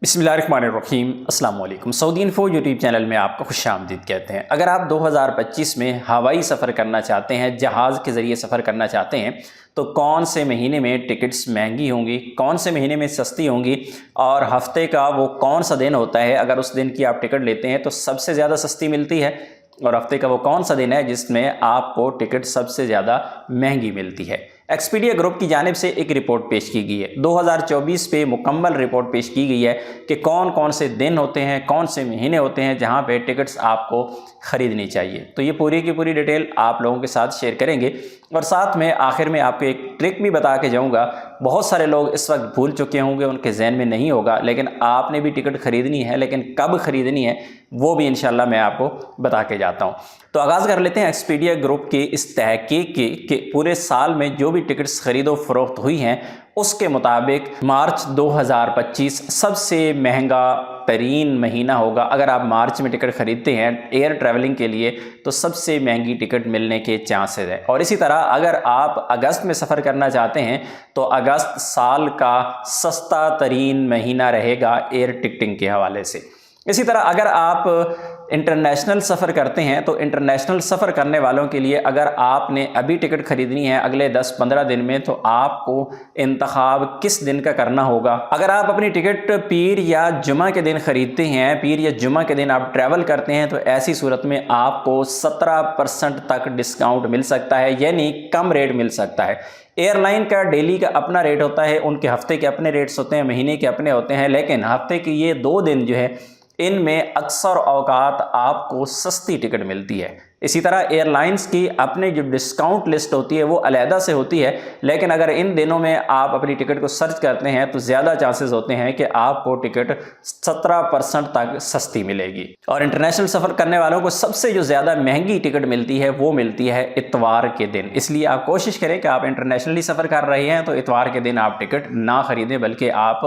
बिस्मिल्लाहिर्रहमानिर्रहीम अस्सलाम वालेकुम। सऊदी इन्फो यूट्यूब चैनल में आपका खुशामदीद कहते हैं। अगर आप 2025 में हवाई सफ़र करना चाहते हैं, जहाज़ के ज़रिए सफ़र करना चाहते हैं, तो कौन से महीने में टिकट्स महंगी होंगी, कौन से महीने में सस्ती होंगी और हफ्ते का वो कौन सा दिन होता है अगर उस दिन की आप टिकट लेते हैं तो सबसे ज़्यादा सस्ती मिलती है, और हफ्ते का वो कौन सा दिन है जिसमें आपको टिकट सबसे ज़्यादा महंगी मिलती है। एक्सपीडिया ग्रुप की जानिब से एक रिपोर्ट पेश की गई है। 2024 पे मुकम्मल रिपोर्ट पेश की गई है कि कौन कौन से दिन होते हैं, कौन से महीने होते हैं जहां पे टिकट्स आपको ख़रीदनी चाहिए। तो ये पूरी की पूरी डिटेल आप लोगों के साथ शेयर करेंगे और साथ में आखिर में आपको एक ट्रिक भी बता के जाऊँगा। बहुत सारे लोग इस वक्त भूल चुके होंगे, उनके जहन में नहीं होगा, लेकिन आपने भी टिकट ख़रीदनी है, लेकिन कब ख़रीदनी है वो भी इंशाल्लाह मैं आपको बता के जाता हूँ। तो आगाज़ कर लेते हैं एक्सपीडिया ग्रुप की इस तहकीक के पूरे साल में जो भी टिकट्स खरीदो फरोख्त हुई हैं उसके मुताबिक मार्च 2025 सबसे महंगा तरीन महीना होगा। अगर आप मार्च में टिकट खरीदते हैं एयर ट्रैवलिंग के लिए तो सबसे महंगी टिकट मिलने के चांसेस है। और इसी तरह अगर आप अगस्त में सफ़र करना चाहते हैं तो अगस्त साल का सस्ता तरीन महीना रहेगा एयर टिकटिंग के हवाले से। इसी तरह अगर आप इंटरनेशनल सफ़र करते हैं तो इंटरनेशनल सफ़र करने वालों के लिए अगर आपने अभी टिकट ख़रीदनी है अगले 10-15 दिन में तो आपको इंतखाब किस दिन का करना होगा। अगर आप अपनी टिकट पीर या जुमा के दिन ख़रीदते हैं, पीर या जुमा के दिन आप ट्रैवल करते हैं, तो ऐसी सूरत में आपको 17% तक डिस्काउंट मिल सकता है, यानी कम रेट मिल सकता है। एयरलाइन का डेली का अपना रेट होता है, उनके हफ्ते के अपने रेट्स होते हैं, महीने के अपने होते हैं, लेकिन हफ्ते के ये 2 दिन जो है इनमें अक्सर औकात आपको सस्ती टिकट मिलती है। इसी तरह एयरलाइंस की अपनी जो डिस्काउंट लिस्ट होती है वो अलहदा से होती है, लेकिन अगर इन दिनों में आप अपनी टिकट को सर्च करते हैं तो ज़्यादा चांसेस होते हैं कि आपको टिकट 17% तक सस्ती मिलेगी। और इंटरनेशनल सफ़र करने वालों को सबसे जो ज़्यादा महंगी टिकट मिलती है वो मिलती है इतवार के दिन। इसलिए आप कोशिश करें कि आप इंटरनेशनली सफ़र कर रहे हैं तो इतवार के दिन आप टिकट ना ख़रीदें, बल्कि आप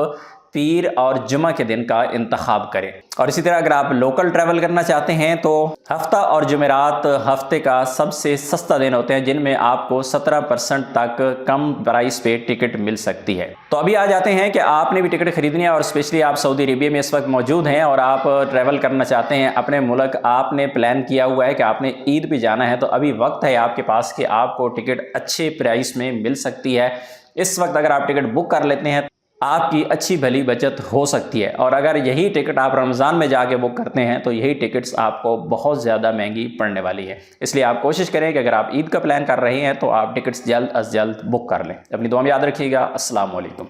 पीर और जुमा के दिन का इंतखाब करें। और इसी तरह अगर आप लोकल ट्रैवल करना चाहते हैं तो हफ्ता और जुमेरात हफ्ते का सबसे सस्ता दिन होते हैं जिनमें आपको 17% तक कम प्राइस पे टिकट मिल सकती है। तो अभी आ जाते हैं कि आपने भी टिकट खरीदनी है और स्पेशली आप सऊदी अरेबिया में इस वक्त मौजूद हैं और आप ट्रैवल करना चाहते हैं अपने मुल्क, आपने प्लान किया हुआ है कि आपने ईद पे जाना है, तो अभी वक्त है आपके पास कि आपको टिकट अच्छे प्राइस में मिल सकती है। इस वक्त अगर आप टिकट बुक कर लेते हैं आपकी अच्छी भली बचत हो सकती है। और अगर यही टिकट आप रमज़ान में जाके बुक करते हैं तो यही टिकट्स आपको बहुत ज़्यादा महंगी पड़ने वाली है। इसलिए आप कोशिश करें कि अगर आप ईद का प्लान कर रहे हैं तो आप टिकट्स जल्द अज जल्द बुक कर लें। अपनी दुआ में याद रखिएगा। अस्सलाम वालेकुम।